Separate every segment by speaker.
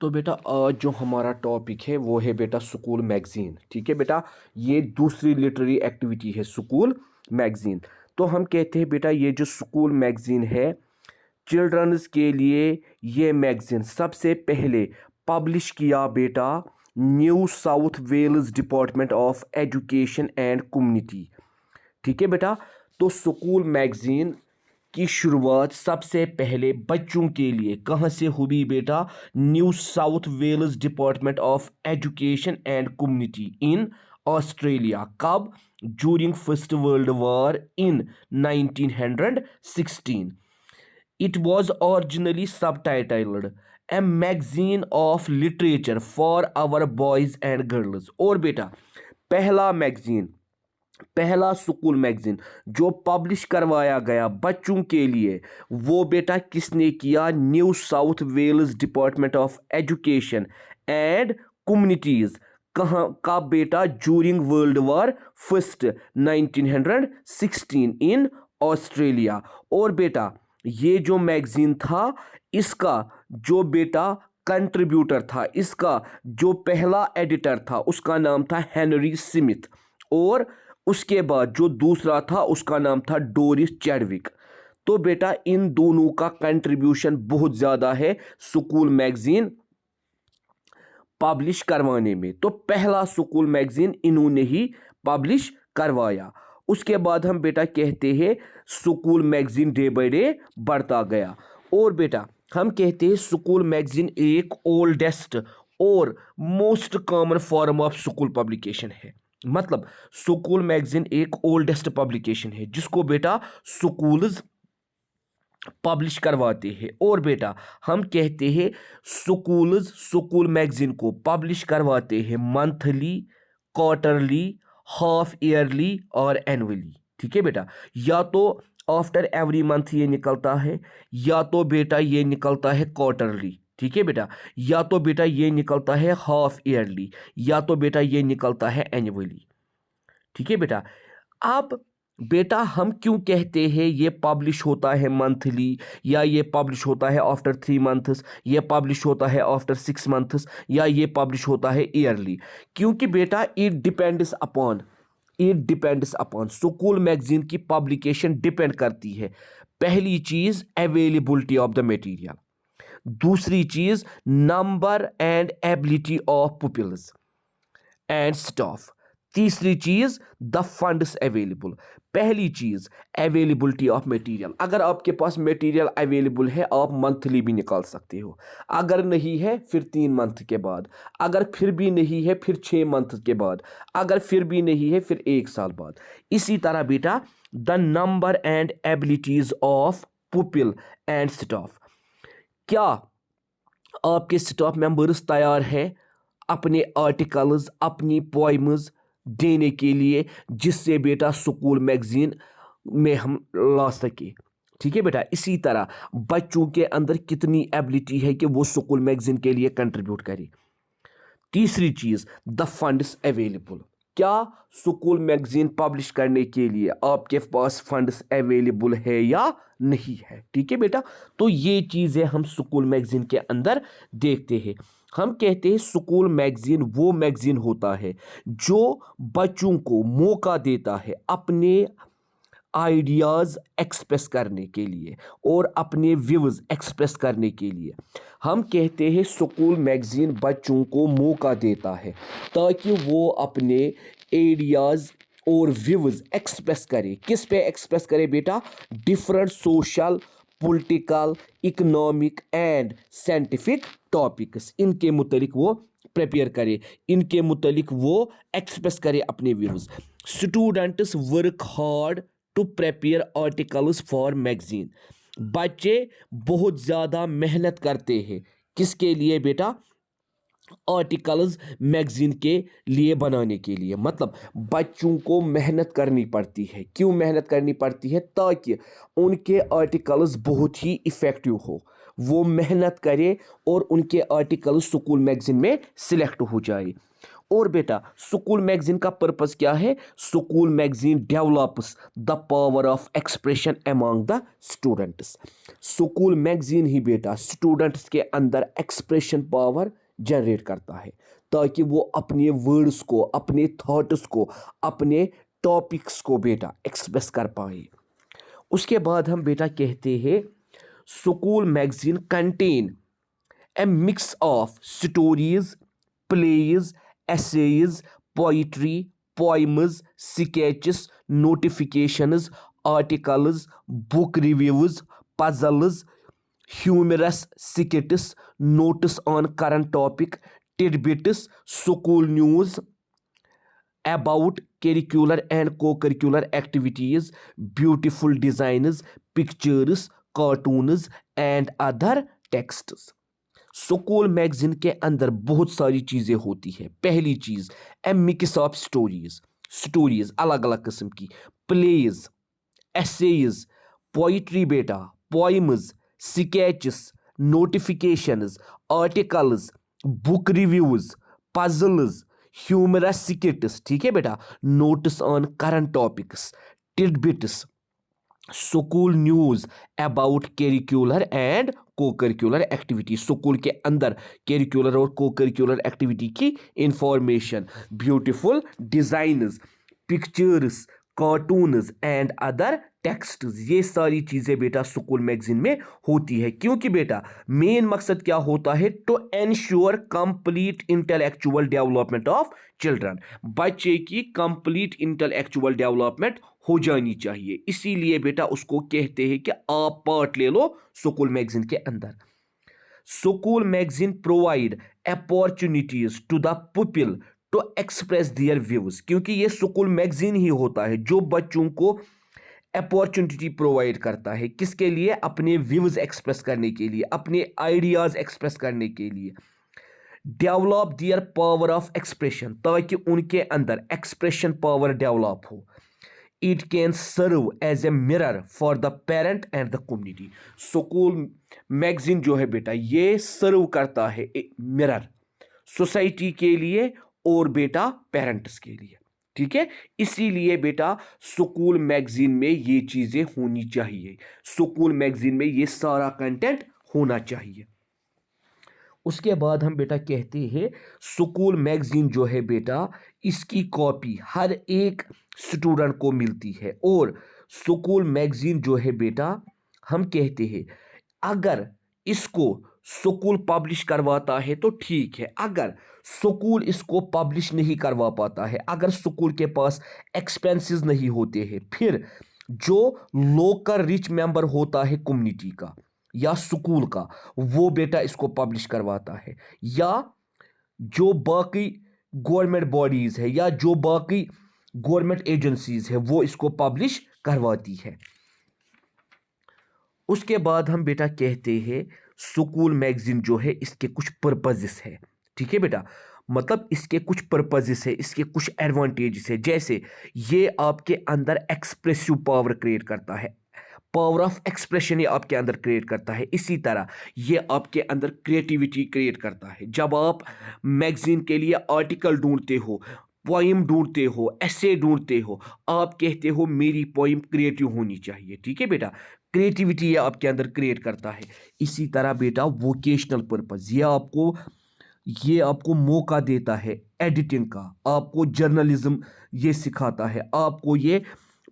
Speaker 1: तो बेटा आज जो हमारा टॉपिक है वो है बेटा स्कूल मैगजीन। ठीक है बेटा, ये दूसरी लिटरेरी एक्टिविटी है स्कूल मैगजीन। तो हम कहते हैं बेटा ये जो स्कूल मैगजीन है चिल्ड्रंस के लिए, ये मैगजीन सबसे पहले पब्लिश किया बेटा New South Wales department of education and community. ठीक है बेटा, तो स्कूल मैगजीन की शुरुआत सबसे पहले बच्चों के लिए कहाँ से हुई बेटा? New South Wales department of education and community in Australia. कब? During First World War in 1916। It was originally subtitled A Magazine of Literature for Our Boys and Girls। और बेटा पहला स्कूल मैगजीन जो पब्लिश करवाया गया बच्चों के लिए वो बेटा किसने किया? New South Wales department of education and communities. कहाँ का बेटा? During world war first 1916 in Australia. और बेटा ये जो मैगजीन था इसका जो बेटा कंट्रीब्यूटर था, इसका जो पहला एडिटर था उसका नाम था हेनरी स्मिथ, और उसके बाद जो दूसरा था उसका नाम था डोरिस चैडविक। तो बेटा इन दोनों का कंट्रीब्यूशन बहुत ज़्यादा है स्कूल मैगजीन पब्लिश करवाने में। तो पहला स्कूल मैगजीन इन्होंने ही पब्लिश करवाया। उसके बाद हम बेटा कहते हैं school magazine day by day बढ़ता गया। और बेटा हम कहते हैं स्कूल मैगजीन एक ओल्डेस्ट और most common form of school publication है। मतलब स्कूल मैगजीन एक ओल्डेस्ट पब्लिकेशन है जिसको बेटा स्कूल्स पब्लिश करवाते हैं। और बेटा हम कहते हैं स्कूल्स स्कूल मैगजीन को पब्लिश करवाते हैं मंथली, क्वार्टरली, हाफ ईयरली और एनुअली। ठीक है बेटा, या तो आफ्टर एवरी मंथ ये निकलता है, या तो बेटा ये निकलता है क्वार्टरली। ठीक है बेटा, या तो बेटा ये निकलता है हाफ ईयरली, या तो बेटा ये निकलता है एनुअली। ठीक है बेटा, अब बेटा हम क्यों कहते हैं ये पब्लिश होता है मंथली, या ये पब्लिश होता है आफ्टर 3 मंथ्स, ये पब्लिश होता है आफ्टर 6 मंथ्स, या ये पब्लिश होता है ईयरली? क्योंकि बेटा it depends upon school magazine की पब्लिकेशन डिपेंड करती है। पहली चीज़ अवेलेबिलिटी ऑफ द मटेरियल, दूसरी चीज़ number and ability of pupils and staff, तीसरी चीज़ द फंड्स अवेलेबल। पहली चीज़ अवेलेबिलिटी ऑफ मटेरियल, अगर आपके पास मटेरियल अवेलेबल है आप मंथली भी निकाल सकते हो, अगर नहीं है फिर 3 मंथ के बाद, अगर फिर भी नहीं है फिर 6 मंथ के बाद, अगर फिर भी नहीं है फिर 1 साल बाद। इसी तरह बेटा the number and abilities of pupil and staff, क्या आपके स्टाफ मेंबर्स तैयार हैं अपने आर्टिकल्स, अपनी पोइम्स देने के लिए जिससे बेटा स्कूल मैगजीन में हम ला सके? ठीक है बेटा, इसी तरह बच्चों के अंदर कितनी एबिलिटी है कि वो स्कूल मैगजीन के लिए कंट्रीब्यूट करे। तीसरी चीज़ द फंड्स अवेलेबल, क्या स्कूल मैगजीन पब्लिश करने के लिए आपके पास फंड्स अवेलेबल है या नहीं है? ठीक है बेटा, तो ये चीज़ें हम स्कूल मैगजीन के अंदर देखते हैं। हम कहते हैं स्कूल मैगजीन वो मैगजीन होता है जो बच्चों को मौका देता है अपने आइडियाज़ एक्सप्रेस करने के लिए और अपने व्यूज़ एक्सप्रेस करने के लिए। हम कहते हैं स्कूल मैगजीन बच्चों को मौका देता है ताकि वो अपने आइडियाज़ और व्यूज़ एक्सप्रेस करे। किस पे एक्सप्रेस करे बेटा? Different social, political, economic and scientific topics, इनके मुतालिक वो प्रिपेयर करे, इनके मुतालिक वो एक्सप्रेस करे अपने views. Students work hard to prepare articles for magazine, बच्चे बहुत ज़्यादा मेहनत करते हैं किसके लिए बेटा? आर्टिकल्स मैगजीन के लिए बनाने के लिए। मतलब बच्चों को मेहनत करनी पड़ती है। क्यों मेहनत करनी पड़ती है? ताकि उनके आर्टिकल्स बहुत ही इफ़ेक्टिव हो, वो मेहनत करे और उनके आर्टिकल्स स्कूल मैगजीन में सिलेक्ट हो जाए। اور بیٹا سکول میگزین کا پرپس کیا ہے؟ School magazine develops the power of expression among the students. School magazine he beta students کے اندر ایکسپریشن پاور جنریٹ کرتا ہے تاکہ وہ اپنے ورڈس کو، اپنے تھاٹس کو، اپنے ٹاپکس کو بیٹا ایکسپریس کر پائے. اس کے بعد ہم بیٹا کہتے ہیں school magazine contain a mix of stories, plays, essays, poetry, poems, sketches, notifications, articles, book reviews, puzzles, humorous skits, notes on current topic, tidbits, school news about curricular and co-curricular activities, beautiful designs, pictures, cartoons and other texts. School magazine کے اندر بہت ساری چیزیں ہوتی ہے. پہلی چیز اے mix of stories الگ الگ قسم کی، پلیز، ایسیز، پوئٹری بیٹا، poems, sketches, notifications, articles, book reviews, puzzles, humorous skits, ٹھیک ہے بیٹا، notes on current topics, tidbits, school news about curricular and cocurricular activity, school کے اندر کیریکولر اور کو کریکولر ایکٹیویٹی کی information, beautiful designs, pictures, cartoons and other texts, یہ ساری چیزیں بیٹا سکول میگزین میں ہوتی ہے. کیونکہ بیٹا مین مقصد کیا ہوتا ہے؟ To ensure complete intellectual development of children, بچے کی کمپلیٹ انٹلیکچوئل ڈیولپمنٹ ہو جانی چاہیے. اسی لیے بیٹا اس کو کہتے ہیں کہ آپ پارٹ لے لو سکول میگزین کے اندر. School magazine provide opportunities to the people to express their views, کیونکہ یہ سکول میگزین ہی ہوتا ہے جو بچوں کو اپارچونیٹی پرووائڈ کرتا ہے. کس کے لیے؟ اپنے ویوز ایکسپریس کرنے کے لیے، اپنے آئیڈیاز ایکسپریس کرنے کے لیے. Develop their power of expression, تاکہ ان کے اندر ایکسپریشن پاور ڈیولپ ہو. It can serve as a mirror for the parent and the community. School magazine جو ہے بیٹا یہ سرو کرتا ہے مرر سوسائٹی کے لیے اور بیٹا پیرنٹس کے لیے، ٹھیک ہے. اسی لیے بیٹا سکول میگزین میں یہ چیزیں ہونی چاہیے، سکول میگزین میں یہ سارا کنٹینٹ ہونا چاہیے. اس کے بعد ہم بیٹا کہتے ہیں سکول میگزین جو ہے بیٹا اس کی کاپی ہر ایک اسٹوڈنٹ کو ملتی ہے. اور سکول میگزین جو ہے بیٹا ہم کہتے ہیں اگر اس کو سکول پبلش کرواتا ہے تو ٹھیک ہے، اگر سکول اس کو پبلش نہیں کروا پاتا ہے، اگر سکول کے پاس ایکسپینسز نہیں ہوتے ہیں، پھر جو لوکل ریچ ممبر ہوتا ہے کمیونٹی کا یا سکول کا وہ بیٹا اس کو پبلش کرواتا ہے، یا جو باقی گورنمنٹ باڈیز ہے یا جو باقی گورنمنٹ ایجنسیز ہے وہ اس کو پبلش کرواتی ہے. اس کے بعد ہم بیٹا کہتے ہیں سکول میگزین جو ہے اس کے کچھ پرپزز ہے، ٹھیک ہے بیٹا، مطلب اس کے کچھ پرپزز ہے، اس کے کچھ ایڈوانٹیجز ہے. جیسے یہ آپ کے اندر ایکسپریسو پاور کریٹ کرتا ہے، پاور آف ایکسپریشن یہ آپ کے اندر کریٹ کرتا ہے. اسی طرح یہ آپ کے اندر کریٹیویٹی کریٹ کرتا ہے. جب آپ میگزین کے لیے آرٹیکل ڈھونڈتے ہو، پوئم ڈھونڈتے ہو، ایسے ڈھونڈتے ہو، آپ کہتے ہو میری پوئم کریٹیو ہونی چاہیے، ٹھیک ہے بیٹا، کریٹیویٹی یہ آپ کے اندر کریٹ کرتا ہے. اسی طرح بیٹا ووکیشنل پرپز یہ آپ کو موقع دیتا ہے ایڈیٹنگ کا، آپ کو جرنلزم یہ سکھاتا ہے، آپ کو یہ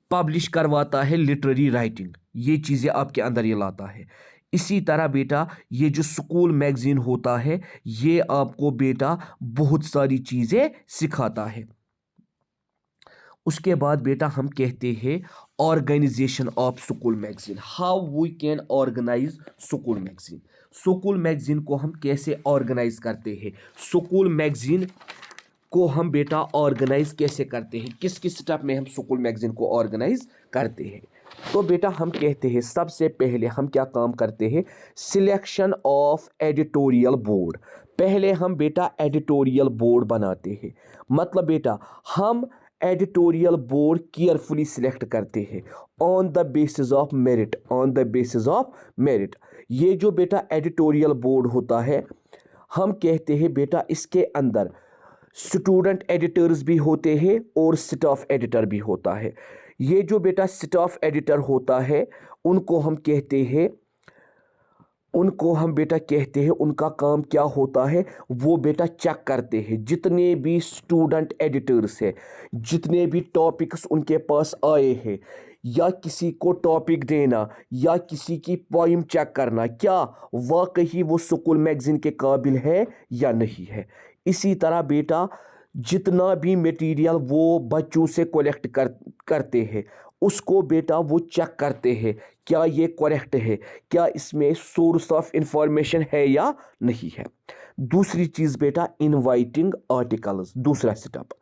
Speaker 1: پبلش کرواتا ہے لٹریری رائٹنگ، یہ چیزیں آپ کے اندر یہ لاتا ہے. اسی طرح بیٹا یہ جو سکول میگزین ہوتا ہے یہ آپ کو بیٹا بہت ساری چیزیں سکھاتا ہے. اس کے بعد بیٹا ہم کہتے ہیں organisation of school magazine, how we can organise school magazine. School magazine کو ہم کیسے آرگنائز کرتے ہیں؟ سکول میگزین کو ہم بیٹا آرگنائز کیسے کرتے ہیں؟ کس کس سٹیپ میں ہم سکول میگزین کو آرگنائز کرتے ہیں؟ تو بیٹا ہم کہتے ہیں سب سے پہلے ہم کیا کام کرتے ہیں؟ Selection of editorial board. پہلے ہم بیٹا ایڈیٹوریل بورڈ بناتے ہیں، مطلب بیٹا ہم ایڈیٹوریل بورڈ کیئرفلی سلیکٹ کرتے ہیں on the basis of merit, on the basis of merit. یہ جو بیٹا ایڈیٹوریل بورڈ ہوتا ہے ہم کہتے ہیں بیٹا اس کے اندر स्टूडेंट एडिटर्स भी होते हैं और स्टाफ एडिटर भी होता है। ये जो बेटा स्टाफ एडिटर होता है उनको हम कहते हैं उनका काम क्या होता है, वो बेटा चेक करते हैं जितने भी स्टूडेंट एडिटर्स हैं, जितने भी टॉपिक्स उनके पास आए हैं, या किसी को टॉपिक देना या किसी की पोइम चेक करना, क्या वाकई वो स्कूल मैगजीन के काबिल है या नहीं है। इसी तरह बेटा जितना भी मटेरियल वो बच्चों से कलेक्ट करते हैं उसको बेटा वो चेक करते हैं क्या ये करेक्ट है, क्या इसमें सोर्स ऑफ इंफॉर्मेशन है या नहीं है। दूसरी चीज़ बेटा इनवाइटिंग आर्टिकल्स, दूसरा स्टेप।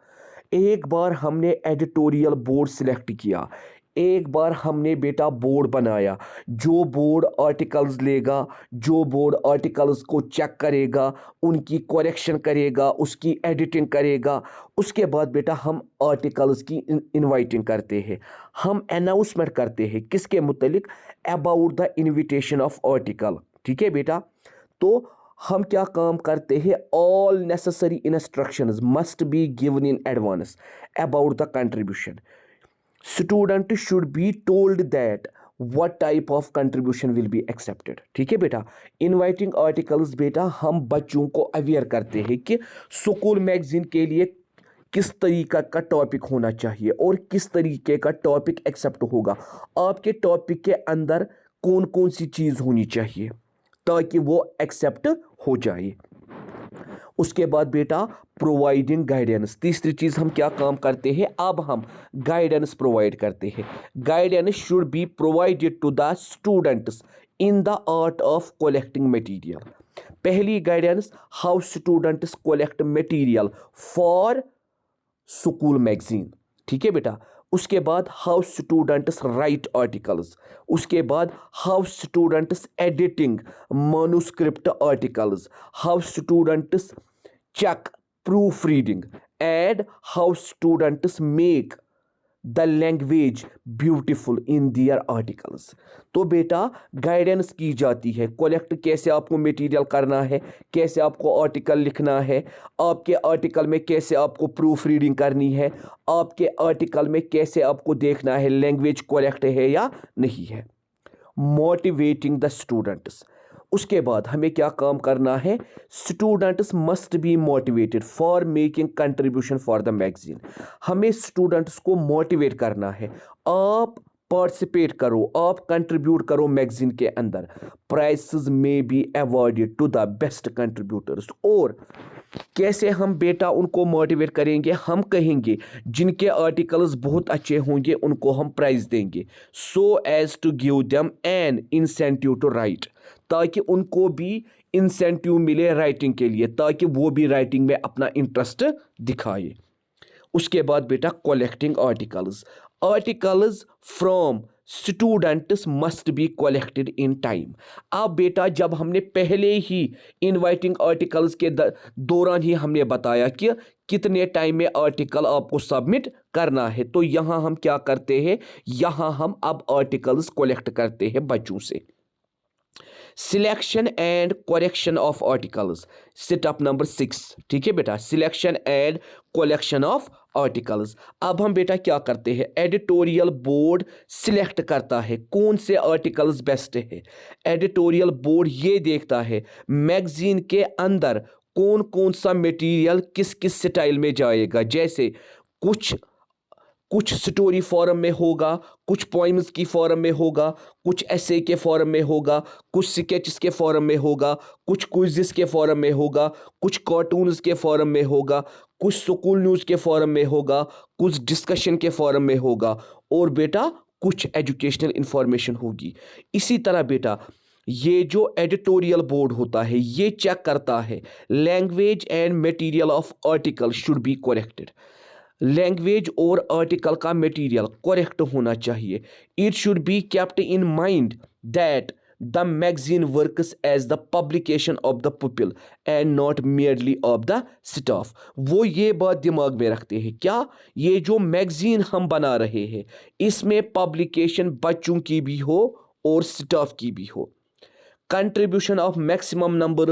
Speaker 1: एक बार हमने एडिटोरियल बोर्ड सिलेक्ट किया, एक बार हमने बेटा बोर्ड बनाया, जो बोर्ड आर्टिकल्स लेगा, जो बोर्ड आर्टिकल्स को चेक करेगा, उनकी करेक्शन करेगा, उसकी एडिटिंग करेगा, उसके बाद बेटा हम आर्टिकल्स की इनवाइटिंग करते हैं, हम अनाउंसमेंट करते हैं किसके मुतालिक, about the invitation of article. ठीक है बेटा, तो हम क्या काम करते हैं, all necessary instructions must be given in advance about the contribution. Student should be told that what type of contribution will be accepted. ठीक है बेटा, इनवाइटिंग आर्टिकल्स बेटा हम बच्चों को अवेयर करते हैं कि स्कूल मैगजीन के लिए किस तरीका का टॉपिक होना चाहिए और किस तरीके का टॉपिक एक्सेप्ट होगा, आपके टॉपिक के अंदर कौन कौन सी चीज़ होनी चाहिए ताकि वो एक्सेप्ट हो जाए। उसके बाद बेटा प्रोवाइडिंग गाइडेंस, तीसरी चीज़ हम क्या काम करते हैं, अब हम गाइडेंस प्रोवाइड करते हैं। Guidance should be provided to the students in the art of collecting material. पहली guidance, how students collect material for school magazine. ठीक है बेटा, उसके बाद हाउ स्टूडेंट्स राइट आर्टिकल्स, उसके बाद how students editing manuscript articles, how students check proofreading, and how students make the language beautiful in their articles। तो बेटा guidance की जाती है, कलेक्ट कैसे आपको मटेरियल करना है, कैसे आपको आर्टिकल लिखना है, आपके आर्टिकल में कैसे आपको प्रूफ रीडिंग करनी है, आपके आर्टिकल में कैसे आपको देखना है लैंग्वेज करेक्ट है या नहीं है। मोटिवेटिंग द स्टूडेंट्स, उसके बाद हमें क्या काम करना है, students must be motivated for making contribution for the magazine. हमें स्टूडेंट्स को मोटिवेट करना है, आप पार्टिसिपेट करो, आप कंट्रीब्यूट करो मैगजीन के अंदर, प्राइसेस में be awarded to the best contributors. और कैसे हम बेटा उनको मोटिवेट करेंगे, हम कहेंगे जिनके आर्टिकल्स बहुत अच्छे होंगे उनको हम प्राइज देंगे, so as to give them an incentive to write, ताकि उनको भी इंसेंटिव मिले राइटिंग के लिए, ताकि वो भी राइटिंग में अपना इंटरेस्ट दिखाए। उसके बाद बेटा collecting articles, articles from students must be collected in time. अब बेटा जब हमने पहले ही इनवाइटिंग आर्टिकल्स के दौरान ही हमने बताया कि कितने टाइम में आर्टिकल आपको सबमिट करना है, तो यहाँ हम क्या करते हैं, यहाँ हम अब आर्टिकल्स कलेक्ट करते हैं बच्चों से। Selection and correction of articles, step number 6। ठीक है बेटा, selection and collection of articles. अब हम बेटा क्या करते हैं, एडिटोरियल बोर्ड सिलेक्ट करता है कौन से आर्टिकल्स बेस्ट है। एडिटोरियल बोर्ड ये देखता है मैगजीन के अंदर कौन कौन सा मटेरियल किस किस स्टाइल में जाएगा, जैसे कुछ स्टोरी फॉर्म में होगा, कुछ पोइम्स की फॉर्म में होगा, कुछ ऐसे के फॉर्म में होगा, कुछ स्केचेस के फॉर्म में होगा, कुछ क्विज़ेस के फॉर्म में होगा, कुछ कार्टून्स के फॉर्म में होगा, कुछ स्कूल न्यूज़ के फॉर्म में होगा, कुछ डिस्कशन के फॉर्म में होगा, और बेटा कुछ एजुकेशनल इंफॉर्मेशन होगी। इसी तरह बेटा ये जो एडिटोरियल बोर्ड होता है ये चेक करता है language and material of article should be corrected. Language और आर्टिकल का मटेरियल करेक्ट होना चाहिए। It should be kept in mind that the magazine works as the publication of the people and not merely of the staff. वो ये बात दिमाग में रखते हैं, क्या ये जो मैगजीन हम बना रहे हैं इसमें पब्लिकेशन बच्चों की भी हो और स्टाफ की भी हो। contribution of maximum number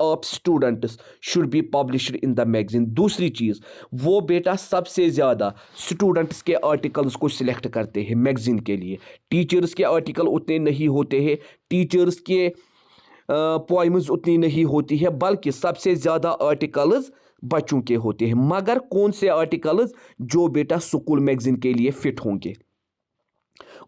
Speaker 1: of students should be published in the magazine. दूसरी चीज़, वो बेटा सबसे ज़्यादा स्टूडेंट्स के आर्टिकल्स को सिलेक्ट करते हैं मैगजीन के लिए. टीचर्स के आर्टिकल उतने नहीं होते हैं, टीचर्स के पोइम्स उतनी नहीं होती है, बल्कि सबसे ज़्यादा आर्टिकल्स बच्चों के होते हैं. मगर कौन से आर्टिकल्स? जो बेटा स्कूल मैगजीन के लिए फिट होंगे.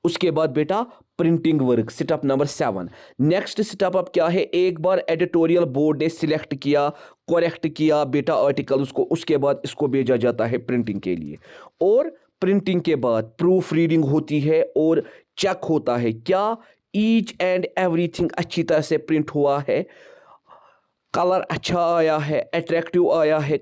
Speaker 1: उसके बाद बेटा printing work, step number 7. Next step अब क्या है? एक बार एडिटोरियल बोर्ड ने सिलेक्ट किया, करेक्ट किया बेटा आर्टिकल्स को, उसके बाद इसको भेजा जाता है प्रिंटिंग के लिए. और प्रिंटिंग के बाद प्रूफ रीडिंग होती है और चेक होता है क्या ईच एंड एवरीथिंग अच्छी तरह से प्रिंट हुआ है, कलर अच्छा आया है, अट्रैक्टिव आया है,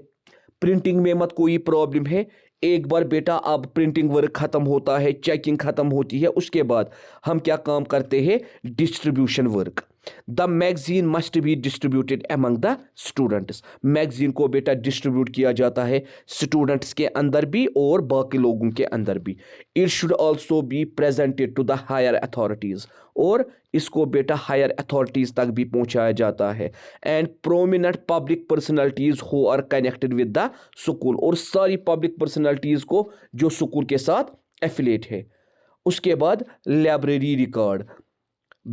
Speaker 1: प्रिंटिंग में मत कोई प्रॉब्लम है. एक बार बेटा अब प्रिंटिंग वर्क ख़त्म होता है, चेकिंग ख़त्म होती है, उसके बाद हम क्या काम करते हैं? Distribution work. The magazine must be distributed among the students. Magazine को बेटा डिस्ट्रीब्यूट किया जाता है स्टूडेंट्स के अंदर भी और बाकी लोगों के अंदर भी. It should also be presented to the higher authorities. और इसको बेटा हायर अथॉरिटीज़ तक भी पहुंचाया जाता है. And prominent public personalities who are connected with the school. और सारी पब्लिक पर्सनैलिटीज़ को जो स्कूल के साथ एफिलेट है. उसके बाद library record.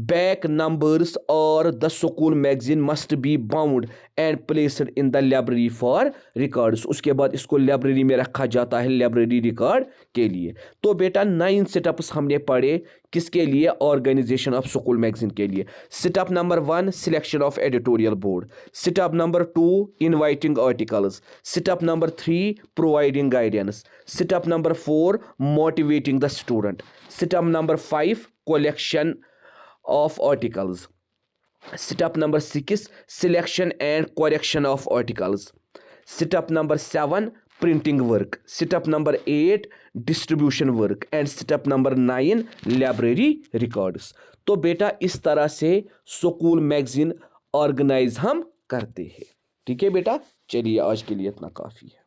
Speaker 1: Back numbers or the school magazine must be bound and placed in the library for records. उसके बाद इसको लाइब्रेरी में रखा जाता है लाइब्रेरी रिकॉर्ड के लिए. तो बेटा 9 सेटअप्स हमने पढ़े किसके लिए? ऑर्गेनाइजेशन ऑफ स्कूल मैगजीन के लिए. Setup number 1 selection of editorial board. Setup number 2 inviting articles. Setup number 3 providing guidance. Setup number 4 motivating the student. Setup number 5 collection of articles. Step number 6 selection and correction of articles. Step number 7 printing work. Step number 8 distribution work and step number 9 library records. तो बेटा इस तरह से school magazine organise हम करते हैं. ठीक है बेटा, चलिए आज के लिए इतना काफ़ी है.